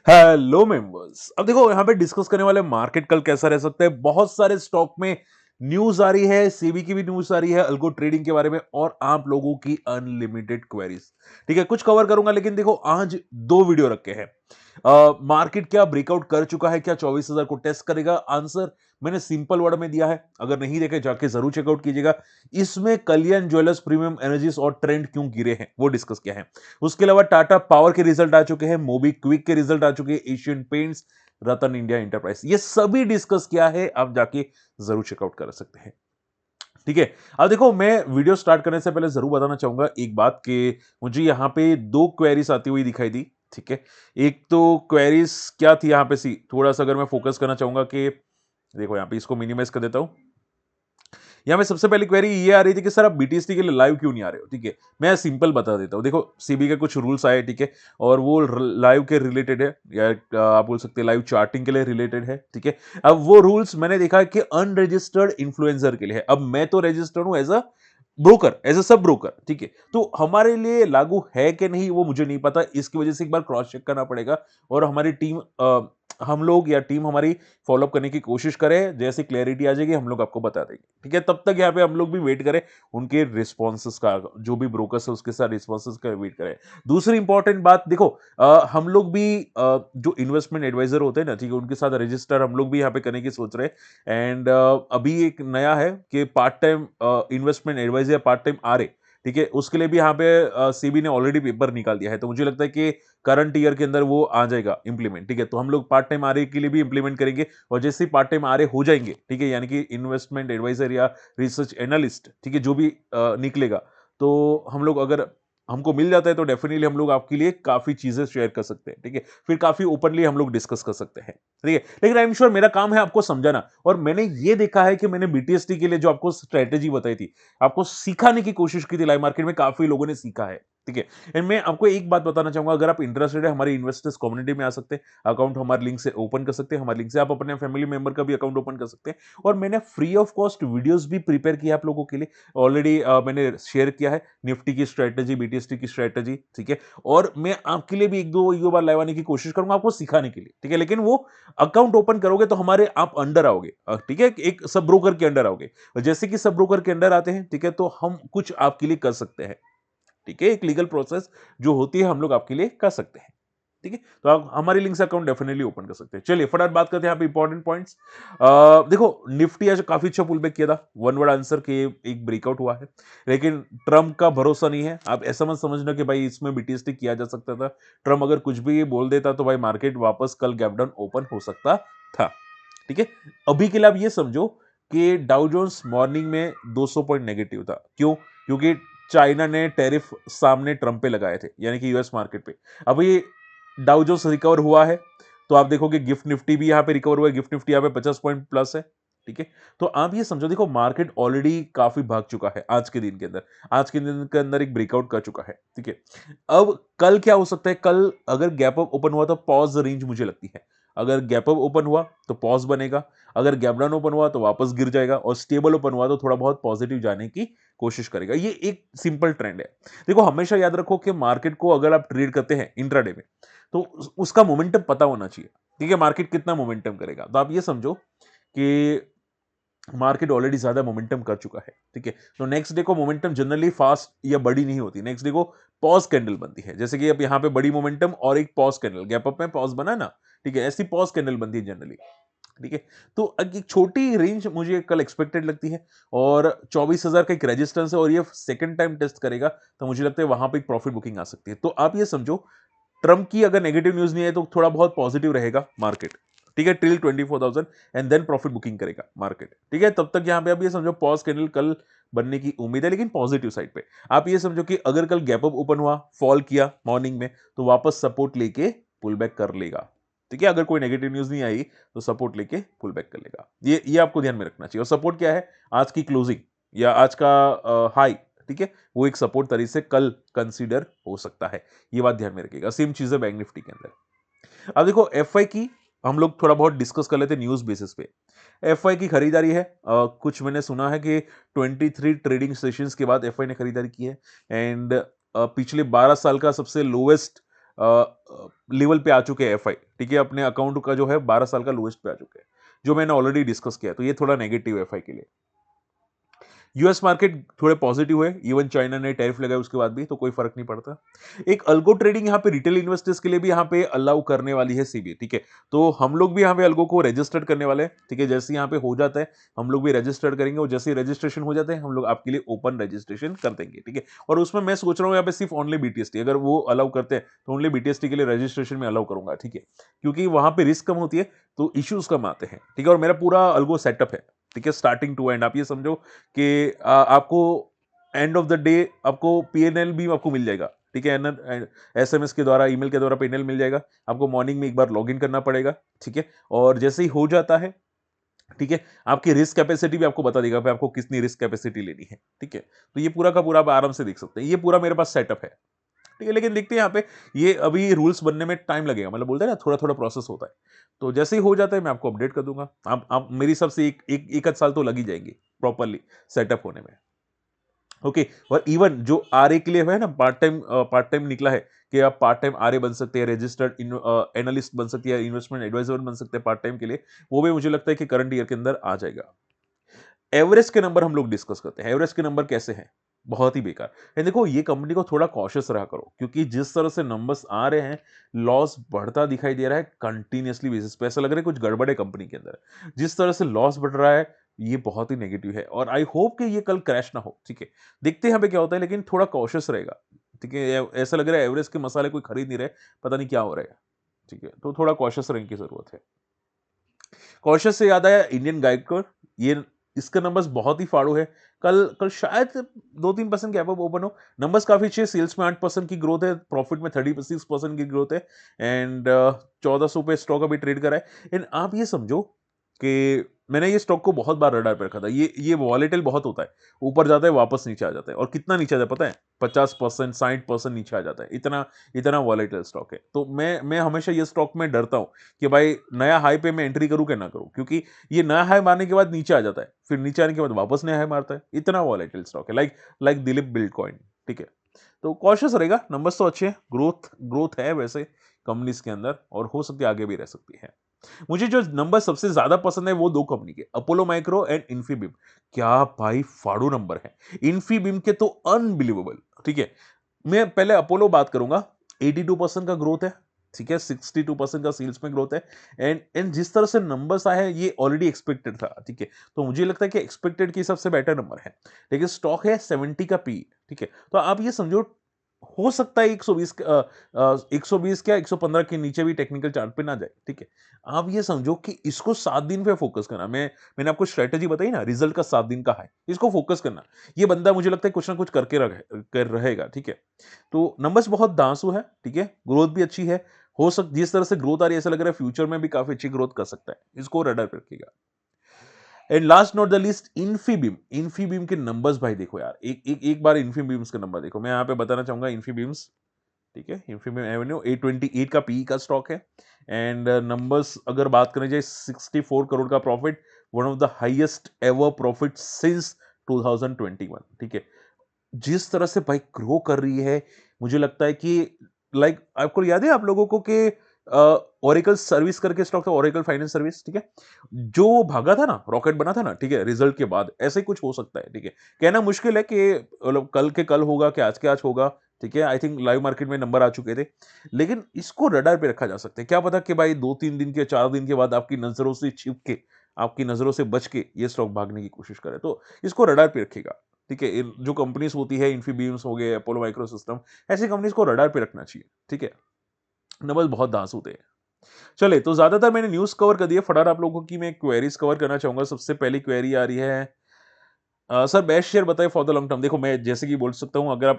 Hello members. अब देखो यहाँ पे डिस्कस करने वाले मार्केट कल कैसा रह सकता है। बहुत सारे स्टॉक में न्यूज आ रही है, सेबी की भी न्यूज आ रही है अल्गो ट्रेडिंग के बारे में, और आप लोगों की अनलिमिटेड क्वेरीज। ठीक है, कुछ कवर करूंगा, लेकिन देखो आज दो वीडियो रखे हैं। मार्केट क्या ब्रेकआउट कर चुका है, क्या 24,000 को टेस्ट करेगा? आंसर मैंने सिंपल वर्ड में दिया है, अगर नहीं देखे जाके जरूर चेकआउट कीजिएगा। इसमें कल्याण ज्वेलर्स, प्रीमियम एनर्जीज और ट्रेंड क्यों गिरे हैं वो डिस्कस किया है। उसके अलावा टाटा पावर के रिजल्ट आ चुके हैं, मोबी क्विक के रिजल्ट आ चुके हैं, एशियन पेंट्स, रतन इंडिया इंटरप्राइज, ये सभी डिस्कस किया है। आप जाके जरूर चेकआउट कर सकते हैं। ठीक है, अब देखो मैं वीडियो स्टार्ट करने से पहले जरूर बताना चाहूंगा एक बात कि मुझे यहाँ पे दो क्वेरीज आती हुई दिखाई दी। ठीक है, एक तो क्वेरीज क्या थी यहाँ पे, सी थोड़ा सा अगर मैं फोकस करना चाहूंगा कि देखो यहाँ पे इसको मिनिमाइज कर देता हूं। यहाँ में सबसे पहली क्वेरी ये आ रही थी कि सर आप बीटीएसटी के लिए लाइव क्यों नहीं आ रहे हो। ठीक है, मैं सिंपल बता देता हूँ। देखो सीबी के कुछ रूल्स आए, ठीक है, और वो लाइव के रिलेटेड है, या आप बोल सकते हैं लाइव चार्टिंग के लिए रिलेटेड है। ठीक है, अब वो रूल्स मैंने देखा कि अनरजिस्टर्ड इन्फ्लुएंसर के लिए है। अब मैं तो रजिस्टर्ड हूं as a broker, as a sub broker. ठीक है, तो हमारे लिए लागू है कि नहीं वो मुझे नहीं पता, इसकी वजह से एक बार क्रॉस चेक करना पड़ेगा। और हमारी टीम हम लोग या टीम हमारी फॉलोअप करने की कोशिश करें, जैसे क्लैरिटी आ जाएगी हम लोग आपको बता देंगे। ठीक है, तब तक यहाँ पे हम लोग भी वेट करें उनके रिस्पॉन्सेस का, जो भी ब्रोकर्स है उसके साथ रिस्पॉन्सेस का वेट करें। दूसरी इंपॉर्टेंट बात देखो, हम लोग भी जो इन्वेस्टमेंट एडवाइजर होते हैं ना, ठीक है, उनके साथ रजिस्टर हम लोग भी यहाँ पे करने की सोच रहे हैं। एंड अभी एक नया है कि part time investment advisor, part time आ रहे। ठीक है, उसके लिए भी यहाँ पे सीबी ने ऑलरेडी पेपर निकाल दिया है, तो मुझे लगता है कि करंट ईयर के अंदर वो आ जाएगा इंप्लीमेंट। ठीक है, तो हम लोग पार्ट टाइम आरए के लिए भी इंप्लीमेंट करेंगे, और जैसे ही पार्ट टाइम आरए हो जाएंगे, ठीक है, यानी कि इन्वेस्टमेंट एडवाइजर या रिसर्च एनालिस्ट, ठीक है, जो भी निकलेगा, तो हम लोग अगर हमको मिल जाता है तो डेफिनेटली हम लोग आपके लिए काफी चीजें शेयर कर सकते हैं। ठीक है, फिर काफी ओपनली हम लोग डिस्कस कर सकते हैं। ठीक है, लेकिन आई एम श्योर मेरा काम है आपको समझाना, और मैंने ये देखा है कि मैंने बीटीएसटी के लिए जो आपको स्ट्रेटेजी बताई थी, आपको सिखाने की कोशिश की थी, लाइव मार्केट में काफी लोगों ने सीखा है। ठीक है, एंड मैं आपको एक बात बताना चाहूंगा, अगर आप इंटरेस्टेड है हमारी इन्वेस्टर्स कम्युनिटी में आ सकते हैं, अकाउंट हमारे लिंक से ओपन कर सकते हैं, हमारे लिंक से आप अपने फैमिली मेंबर का भी अकाउंट ओपन कर सकते हैं। और मैंने फ्री ऑफ कॉस्ट वीडियोस भी प्रिपेयर किया आप लोगों के लिए, ऑलरेडी मैंने शेयर किया है निफ्टी की स्ट्रेटेजी, बीटीएसटी की स्ट्रेटेजी। ठीक है, और मैं आपके लिए भी एक दो बार लाइव आने की कोशिश करूंगा आपको सिखाने के लिए। ठीक है, लेकिन वो अकाउंट ओपन करोगे तो हमारे आप अंडर आओगे। ठीक है, एक सब ब्रोकर के अंडर आओगे, और जैसे कि सब ब्रोकर के अंडर आते हैं, ठीक है, तो हम कुछ आपके लिए कर सकते हैं। ठीक है, एक लीगल प्रोसेस जो होती है हम लोग आपके लिए कर सकते हैं। ठीक है, तो आप हमारी लिंक से अकाउंट डेफिनेटली ओपन कर सकते हैं। चलिए फटाफट बात करते हैं यहाँ पे इंपॉर्टेंट पॉइंट्स। देखो निफ्टी आज काफी अच्छा पुल बैक किया था, वन वर्ड आंसर के एक ब्रेकआउट हुआ है, लेकिन ट्रम्प का भरोसा नहीं है। आप ऐसा मत समझना कि भाई इसमें बीटीएसटी किया जा सकता था। ट्रम्प अगर कुछ भी बोल देता तो भाई मार्केट वापस कल गैप डाउन ओपन हो सकता था। ठीक है, अभी के लिए आप ये समझो कि डाउ जोन्स मॉर्निंग में 200 पॉइंट नेगेटिव था। क्यों? क्योंकि चाइना ने टैरिफ सामने ट्रम्प पे लगाए थे, यानी कि यूएस मार्केट पे। अब ये डाउ जोन्स रिकवर हुआ है, तो आप देखोगे गिफ्ट निफ्टी भी यहां पे रिकवर हुआ है, गिफ्ट निफ्टी यहां पे 50 पॉइंट प्लस है। ठीक है, तो आप ये समझो, देखो मार्केट ऑलरेडी काफी भाग चुका है आज के दिन के अंदर, आज के दिन के अंदर एक ब्रेकआउट कर चुका है। ठीक है, अब कल क्या हो सकता है? कल अगर गैप अप ओपन हुआ तो पॉज रेंज मुझे लगती है, अगर गैप अप ओपन हुआ तो पॉज बनेगा, अगर गैप डाउन ओपन हुआ तो वापस गिर जाएगा, और स्टेबल ओपन हुआ तो थोड़ा बहुत पॉजिटिव जाने की कोशिश करेगा। ये एक सिंपल ट्रेंड है। देखो हमेशा याद रखो कि मार्केट को अगर आप ट्रेड करते हैं इंट्राडे में, तो उसका मोमेंटम पता होना चाहिए। ठीक है, मार्केट कितना मोमेंटम करेगा, तो आप ये समझो कि मार्केट ऑलरेडी ज्यादा मोमेंटम कर चुका है। ठीक है, तो नेक्स्ट डे को मोमेंटम जनरली फास्ट या बड़ी नहीं होती, नेक्स्ट डे को पॉज कैंडल बनती है, जैसे कि अब यहां पे बड़ी मोमेंटम और एक पॉज कैंडल, गैप अप में पॉज बना ना, ठीक है, ऐसी पॉज कैंडल बनती है जनरली। ठीक है, तो एक छोटी रेंज मुझे कल एक्सपेक्टेड लगती है, और 24,000 का एक रेजिस्टेंस है, और ये सेकंड टाइम टेस्ट करेगा, तो मुझे लगता है वहां पे एक प्रॉफिट बुकिंग आ सकती है। तो आप ये समझो, ट्रम्प की अगर नेगेटिव न्यूज नहीं है तो थोड़ा बहुत पॉजिटिव रहेगा मार्केट। ठीक है, till 24,000, and then profit booking करेगा मार्केट। ठीक है, तब तक यहां पे आप ये समझो पॉज कैंडल कल बनने की उम्मीद है, लेकिन पॉजिटिव साइड पे। आप ये समझो कि अगर कल गैप अप ओपन हुआ, फॉल किया मॉर्निंग में, तो वापस सपोर्ट लेके पुल बैक कर लेगा। ठीक है, अगर कोई नेगेटिव न्यूज नहीं आई तो सपोर्ट लेके पुल बैक कर लेगा। ये आपको ध्यान में रखना चाहिए। और सपोर्ट क्या है? आज की क्लोजिंग या आज का हाई, ठीक है, वो एक सपोर्ट तरीके से कल कंसीडर हो सकता है। ये बात ध्यान में रखिएगा। सेम चीज है बैंक निफ्टी के अंदर। अब देखो एफआई की हम लोग थोड़ा बहुत डिस्कस कर लेते हैं न्यूज बेसिस पे। एफआई की खरीदारी है, कुछ मैंने सुना है कि 23 ट्रेडिंग सेशंस के बाद एफआई ने खरीदारी की है, एंड पिछले 12 साल का सबसे लोवेस्ट लेवल पे आ चुके हैं एफआई, ठीक है, अपने अकाउंट का जो है 12 साल का लोएस्ट पे आ चुके हैं, जो मैंने ऑलरेडी डिस्कस किया, तो ये थोड़ा नेगेटिव है एफआई के लिए। यूएस मार्केट थोड़े पॉजिटिव है, इवन चाइना ने टैरिफ लगाए उसके बाद भी, तो कोई फर्क नहीं पड़ता। एक अल्गो ट्रेडिंग यहाँ पे रिटेल इन्वेस्टर्स के लिए भी यहाँ पे अलाउ करने वाली है सीबी, ठीक है, तो हम लोग भी यहाँ पे अल्गो को रजिस्टर्ड करने वाले हैं, ठीक है, जैसे यहाँ पे हो जाता है हम लोग भी रजिस्टर्ड करेंगे, और जैसे रजिस्ट्रेशन हो जाता है हम लोग आपके लिए ओपन रजिस्ट्रेशन कर देंगे, ठीक है। और उसमें मैं सोच रहा हूँ यहाँ पे सिर्फ ओनली बीटीएसटी, अगर वो अलाउ करते हैं तो ओनली बीटीएसटी के लिए रजिस्ट्रेशन में अलाउ करूंगा, ठीक है, क्योंकि वहां पे रिस्क कम होती है तो इश्यूज कम आते हैं, ठीक है, और मेरा पूरा अल्गो सेटअप है, ठीक है, स्टार्टिंग टू एंड। आप ये समझो कि आपको एंड ऑफ द डे आपको पीएनएल भी आपको मिल जाएगा, ठीक है, एसएमएस के द्वारा, ईमेल के द्वारा पीएनएल मिल जाएगा। आपको मॉर्निंग में एक बार लॉगिन करना पड़ेगा, ठीक है, और जैसे ही हो जाता है, ठीक है, आपकी रिस्क कैपेसिटी भी आपको बता देगा कि आपको कितनी रिस्क कैपेसिटी लेनी है, ठीक है, तो ये पूरा का पूरा आप आराम से देख सकते हैं, ये पूरा मेरे पास सेटअप है, ठीक है। लेकिन देखते हैं यहाँ पे, ये अभी रूल्स बनने में टाइम लगेगा, मतलब बोलते हैं ना थोड़ा थोड़ा प्रोसेस होता है, तो जैसे ही हो जाता है मैं आपको अपडेट कर दूंगा। आप मेरी हिसाब से एक आध साल तो लग ही जाएंगे प्रॉपरली सेटअप होने में, ओके। और इवन जो आरए के लिए है ना, पार्ट टाइम निकला है कि आप पार्ट टाइम आरए बन सकते हैं, रजिस्टर्ड एनालिस्ट बन सकते हैं, इन्वेस्टमेंट एडवाइजर बन सकते हैं पार्ट टाइम के लिए, वो भी मुझे लगता है कि करंट ईयर के अंदर आ जाएगा। एवरेज के नंबर हम लोग डिस्कस करते हैं, एवरेज के नंबर कैसे हैं, बहुत ही बेकार है। देखो ये कंपनी को थोड़ा कॉशियस रहा करो, क्योंकि जिस तरह से नंबर्स आ रहे हैं, लॉस बढ़ता दिखाई दे रहा है कंटिन्यूअसली बेसिस पे, ऐसा लग रहा है कुछ गड़बड़ है कंपनी के अंदर। जिस तरह से लॉस बढ़ रहा है ये बहुत ही नेगेटिव है, और आई होप कि ये कल क्रैश ना हो, ठीक है। देखते हैं यहाँ पे क्या होता है, लेकिन थोड़ा कॉशियस रहेगा, ठीक है। ऐसा लग रहा है एवरेज के मसाले कोई खरीद नहीं रहे, पता नहीं क्या हो रहा है, ठीक है, तो थोड़ा कॉशियस रहने की जरूरत है। कॉशियस से याद आया इंडियन गाइडकोर, ये इसका नंबर्स बहुत ही फाड़ू है। कल कल शायद 2-3% गैप अप ओपन हो, नंबर्स काफी अच्छे, सेल्स में 8% की ग्रोथ है, प्रॉफिट में 36% की ग्रोथ है, एंड 1400 पे स्टॉक अभी ट्रेड करा है। एंड आप ये समझो कि मैंने ये स्टॉक को बहुत बार रडार पे रखा था, ये वॉलेटाइल बहुत होता है, ऊपर जाता है वापस नीचे आ जाता है, और कितना नीचे आ जाता है पता है, 50%, 60% नीचे आ जाता है, इतना इतना वॉलेटाइल स्टॉक है। तो मैं हमेशा ये स्टॉक में डरता हूं कि भाई नया हाई पे मैं एंट्री करूं कि ना करूं, क्योंकि ये नया हाई मारने के बाद नीचे आ जाता है, फिर नीचे आने के बाद वापस नया हाई मारता है, इतना वॉलेटाइल स्टॉक है, लाइक लाइक दिलीप बिल्डकॉइन, ठीक है। तो कॉशियस रहेगा, नंबर्स तो अच्छे हैं, ग्रोथ ग्रोथ है वैसे कंपनीज के अंदर, और हो सकती है आगे भी रह सकती है। मुझे जो नंबर सबसे ज्यादा पसंद है वो दो कंपनी के, अपोलो माइक्रो एंड इन्फीबीम। क्या भाई फाड़ू नंबर है इन्फीबीम के, तो अनबिलीवेबल, ठीक है। मैं पहले अपोलो बात करूंगा, 82% का ग्रोथ है, ठीक है, 62% का सेल्स में ग्रोथ है, एंड जिस तरह से नंबर्स आए हैं ये ऑलरेडी एक्सपेक्टेड था, ठीक है, तो मुझे लगता है कि एक्सपेक्टेड के हिसाब से बेटर नंबर है। लेकिन स्टॉक है 70 का पी, ठीक है, तो आप ये समझो हो सकता है 120 120 क्या 115 के नीचे भी टेक्निकल चार्ट पे ना जाए, ठीक है। आप ये समझो कि इसको 7 दिन पे फोकस करना, मैंने आपको स्ट्रेटेजी बताई ना, रिजल्ट का 7 दिन का है, इसको फोकस करना। ये बंदा मुझे लगता है कुछ ना कुछ करके कर रहेगा, ठीक है। तो नंबर्स बहुत दांसू है, ठीक है, ग्रोथ भी अच्छी है, जिस तरह से ग्रोथ आ रही है ऐसा लग रहा है फ्यूचर में भी काफी अच्छी ग्रोथ कर सकता है, इसको रडार पे रखिएगा। And last not the least Infibeam, Infibeam के नंबर्स भाई देखो यार, एक बार इन्फीबीम्स के नंबर देखो, मैं यहाँ पे बताना चाहूंगा इन्फीबीम्स, ठीक है, इन्फीबीम एवेन्यू 828 का पी का स्टॉक है, एंड नंबर्स अगर बात करें जाए 64 करोड़ का profit, one of the highest ever profit since 2021, ठीक है। जिस तरह से भाई ग्रो कर रही है, मुझे लगता है कि लाइक आपको याद है आप लोगों को कि ओरेकल सर्विस करके स्टॉक था, ओरेकल फाइनेंस सर्विस, ठीक है, जो भागा था ना, रॉकेट बना था ना, ठीक है, रिजल्ट के बाद ऐसे ही कुछ हो सकता है, ठीक है। कहना मुश्किल है कि मतलब कल के कल होगा कि आज के आज होगा, ठीक है, आई थिंक लाइव मार्केट में नंबर आ चुके थे, लेकिन इसको रडार पे रखा जा सकता है। क्या पता कि भाई 2-3 दिन के 4 दिन के बाद आपकी नजरों से छिप के, आपकी नजरों से बच के ये स्टॉक भागने की कोशिश करे, तो इसको रडार पे रखेगा, ठीक है। जो कंपनीज होती है, इन्फीबीम्स हो गए, अपोलो माइक्रो सिस्टम, ऐसी कंपनीज को रडार पे रखना चाहिए, ठीक है। नंबर बहुत दांस होते हैं। चले, तो ज्यादातर मैंने न्यूज कवर कर दिया, फटाफट आप लोगों की मैं क्वेरीज कवर करना चाहूंगा। सबसे पहली क्वेरी आ रही है, सर बेस्ट शेयर बताइए फॉर द लॉन्ग टर्म। देखो मैं जैसे कि बोल सकता हूं, अगर आप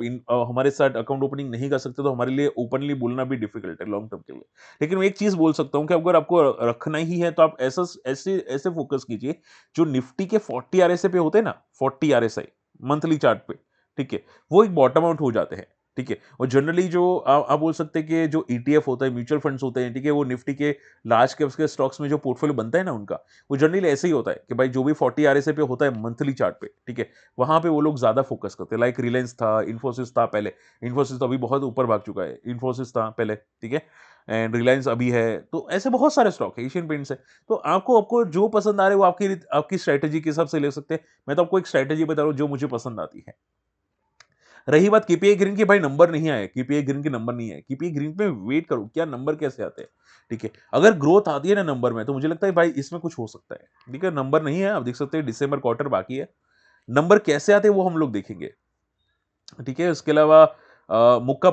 हमारे साथ अकाउंट ओपनिंग नहीं कर सकते तो हमारे लिए ओपनली बोलना भी डिफिकल्ट है लॉन्ग टर्म के लिए। लेकिन मैं एक चीज बोल सकता हूं कि अगर आपको रखना ही है तो आप ऐसा ऐसे ऐसे फोकस कीजिए, जो निफ्टी के 40 आरएसए पे होते हैं ना, 40 आरएसआई मंथली चार्ट पे, ठीक है, वो एक बॉटम आउट हो जाते हैं। ठीक है। और जनरली जो आप बोल सकते हैं कि जो ईटीएफ होता है, म्यूचुअल फंड्स होते हैं, ठीक है, वो निफ्टी के लार्ज कैप्स के स्टॉक्स में जो पोर्टफोलियो बनता है ना उनका, वो जनरली ऐसे ही होता है कि भाई जो भी 40 आरएसए पे होता है मंथली चार्ट पे, ठीक है, वहां पे वो लोग ज्यादा फोकस करते हैं। लाइक रिलायंस था, इन्फोसिस था पहले, इन्फोसिस तो अभी बहुत ऊपर भाग चुका है, इन्फोसिस था पहले, ठीक है, एंड रिलायंस अभी है, तो ऐसे बहुत सारे स्टॉक है, एशियन पेंट्स है। तो आपको आपको जो पसंद आ रहे हैं वो आपकी आपकी स्ट्रेटेजी के हिसाब से ले सकते हैं। मैं तो आपको एक स्ट्रेटेजी बता रहा हूँ जो मुझे पसंद आती है। रही बात केपीआई ग्रीन की, भाई नंबर नहीं आए, केपीआई ग्रीन के नंबर नहीं आए, केपीआई ग्रीन पे वेट करो क्या नंबर कैसे आते हैं, ठीक है। अगर ग्रोथ आती है ना नंबर में तो मुझे लगता है भाई इसमें कुछ हो सकता है, ठीक है। नंबर नहीं है, आप देख सकते हैं दिसंबर क्वार्टर बाकी है, नंबर कैसे आते हैं वो हम लोग देखेंगे, ठीक है। इसके अलावा मुक्का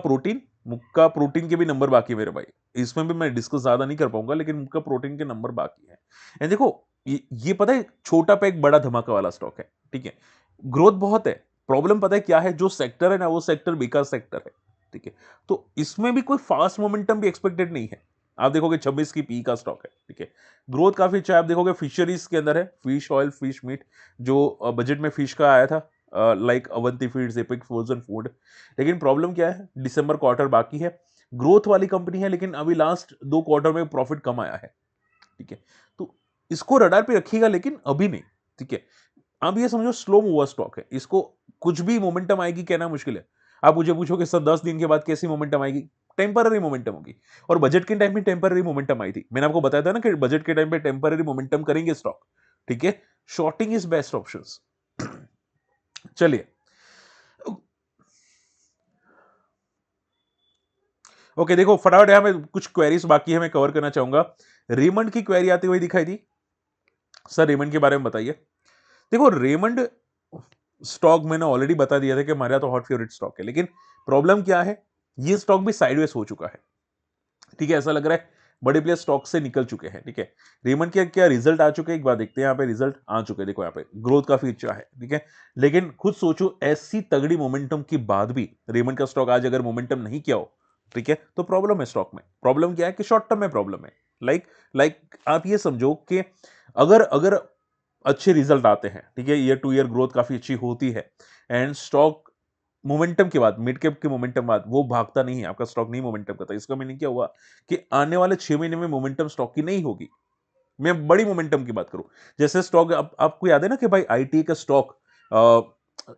प्रोटीन के भी नंबर बाकी है मेरे भाई, इसमें भी मैं डिस्कस ज्यादा नहीं कर पाऊंगा, लेकिन मुक्का प्रोटीन के नंबर बाकी है। एंड देखो ये पता है छोटा पे एक बड़ा धमाका वाला स्टॉक है, ठीक है। ग्रोथ बहुत है, प्रॉब्लम पता है क्या है, जो सेक्टर है ना वो सेक्टर बेकार सेक्टर है, ठीक है। तो इसमें भी कोई फास्ट मोमेंटम भी एक्सपेक्टेड नहीं है। आप देखोगे 26 की पी का स्टॉक है, ठीक है, ग्रोथ काफी अच्छा है। आप देखोगे फिशरीज के अंदर है, फिश ऑयल, फिश मीट, जो बजट में फिश का आया था, like Avanti feeds, epic frozen food. लेकिन प्रॉब्लम क्या है, दिसंबर क्वार्टर बाकी है, ग्रोथ वाली कंपनी है, लेकिन अभी लास्ट 2 क्वार्टर में प्रॉफिट कम आया है, ठीक है। तो इसको रडार पे रखिएगा, लेकिन अभी नहीं, ठीक है। आप ये समझो स्लो मूवर स्टॉक है, इसको कुछ भी मोमेंटम आएगी कहना मुश्किल है। आप मुझे पूछोगे सर 10 दिन के बाद कैसी मोमेंटम आएगी, टेम्पररी मोमेंटम होगी। और बजट के टाइम में टेम्पररी मोमेंटम आई थी, मैंने आपको बताया था ना कि बजट के टाइम पे टेम्पररी मोमेंटम करेंगे स्टॉक, ठीक है। Shorting is best option. चलिए, ओके, देखो फटाफट यहाँ में कुछ क्वेरीज बाकी है, मैं कवर करना चाहूंगा। रेमंड की क्वेरी आती हुई दिखाई दी, सर रेमंड के बारे में बताइए। देखो रेमंड स्टॉक मैंने ऑलरेडी बता दिया था कि हमारा तो हॉट फेवरेट स्टॉक है, लेकिन प्रॉब्लम क्या है, ये स्टॉक भी साइडवेज हो चुका है, ठीक है। ऐसा लग रहा है बड़े प्लेयर स्टॉक से निकल चुके हैं, ठीक है। रेमंड के क्या रिजल्ट आ चुके हैं, एक बार देखते हैं। यहाँ पे रिजल्ट आ चुके हैं, देखो यहाँ पे ग्रोथ काफी अच्छा है, ठीक है। लेकिन खुद सोचो ऐसी तगड़ी मोमेंटम के बाद भी रेमंड का स्टॉक आज अगर मोमेंटम नहीं किया हो, ठीक है, तो प्रॉब्लम है स्टॉक में। प्रॉब्लम क्या है कि शॉर्ट टर्म में प्रॉब्लम है। लाइक आप ये समझो कि अगर अगर अच्छे रिजल्ट आते हैं, ठीक है, ईयर टू ईयर ग्रोथ काफी अच्छी होती है, एंड स्टॉक मोमेंटम के बाद, मिड कैप के मोमेंटम बाद वो भागता नहीं है, आपका स्टॉक नहीं मोमेंटम करता, इसका मीनिंग क्या हुआ कि आने वाले 6 महीने में मोमेंटम स्टॉक की नहीं होगी। मैं बड़ी मोमेंटम की बात करूं, जैसे स्टॉक आपको याद है ना कि भाई आईटी का स्टॉक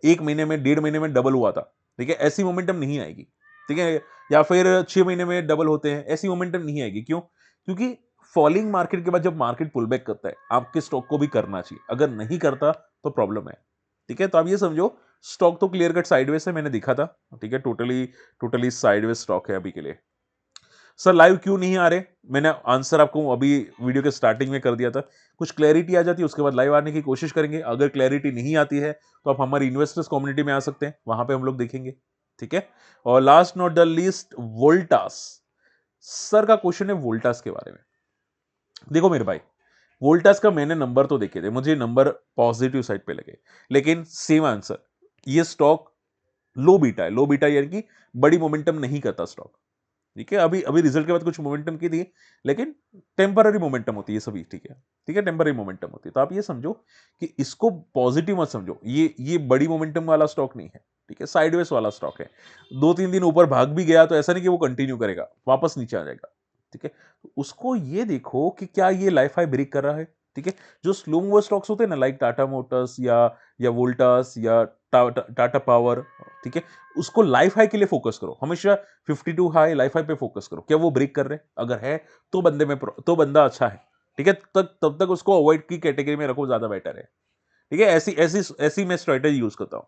1 महीने में, 1.5 महीने में डबल हुआ था, ठीक है, ऐसी मोमेंटम नहीं आएगी, ठीक है। या फिर 6 महीने में डबल होते हैं, ऐसी मोमेंटम नहीं आएगी। क्यों? क्योंकि फॉलिंग मार्केट के बाद जब मार्केट पुल बैक करता है, आपके स्टॉक को भी करना चाहिए, अगर नहीं करता तो प्रॉब्लम है, ठीक है। तो आप ये समझो स्टॉक तो क्लियर कट साइडवेज है, मैंने दिखा था, ठीक है, टोटली टोटली साइडवेज स्टॉक है अभी के लिए। सर लाइव क्यों नहीं आ रहे, मैंने आंसर आपको अभी वीडियो के स्टार्टिंग में कर दिया था। कुछ क्लैरिटी आ जाती है उसके बाद लाइव आने की कोशिश करेंगे, अगर क्लैरिटी नहीं आती है तो आप हमारी इन्वेस्टर्स कम्युनिटी में आ सकते हैं, वहां पे हम लोग देखेंगे, ठीक है। और last not the least, Voltas. Sir का क्वेश्चन है वोल्टास के बारे में। देखो मेरे भाई, वोल्टास का मैंने नंबर तो देखे थे, मुझे नंबर पॉजिटिव साइड पे लगे, लेकिन सेम आंसर, ये स्टॉक लो बीटा है, लो बीटा यानी कि बड़ी मोमेंटम नहीं करता स्टॉक, ठीक है। अभी अभी रिजल्ट के बाद कुछ मोमेंटम की थी, लेकिन टेम्पररी मोमेंटम होती है सभी, ठीक है, ठीक है, टेम्पररी मोमेंटम होती है। तो आप ये समझो कि इसको पॉजिटिव मत समझो, ये बड़ी मोमेंटम वाला स्टॉक नहीं है, ठीक है, साइडवेज वाला स्टॉक है। 2-3 दिन ऊपर भाग भी गया तो ऐसा नहीं कि वो कंटिन्यू करेगा, वापस नीचे आ जाएगा, ठीक है। तो उसको ये देखो कि क्या ये लाइफ हाई ब्रेक कर रहा है, ठीक है। जो स्लो मूवर स्टॉक्स होते हैं ना, लाइक टाटा मोटर्स या वोल्टास या टाटा पावर, ठीक है, उसको लाइफ हाई के लिए फोकस करो हमेशा। 52 हाई लाइफ हाई पे फोकस करो, क्या वो ब्रेक कर रहे हैं, अगर है तो तो बंदा अच्छा है, ठीक है। तब तक उसको अवॉइड की कैटेगरी में रखो, ज्यादा बेटर है, ठीक है। ऐसी ऐसी ऐसी मैं स्ट्रेटेजी यूज करता हूं।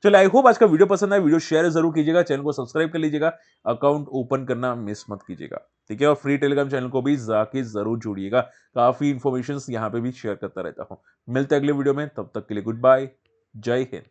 चलो, आई होप आज का वीडियो पसंद आया, वीडियो शेयर जरूर कीजिएगा, चैनल को सब्सक्राइब कर लीजिएगा, अकाउंट ओपन करना मिस मत कीजिएगा, ठीक है। और फ्री टेलीग्राम चैनल को भी जाके जरूर जुड़िएगा, काफी इंफॉर्मेशन यहां पे भी शेयर करता रहता हूं। मिलते हैं अगले वीडियो में, तब तक के लिए गुड बाय, जय हिंद।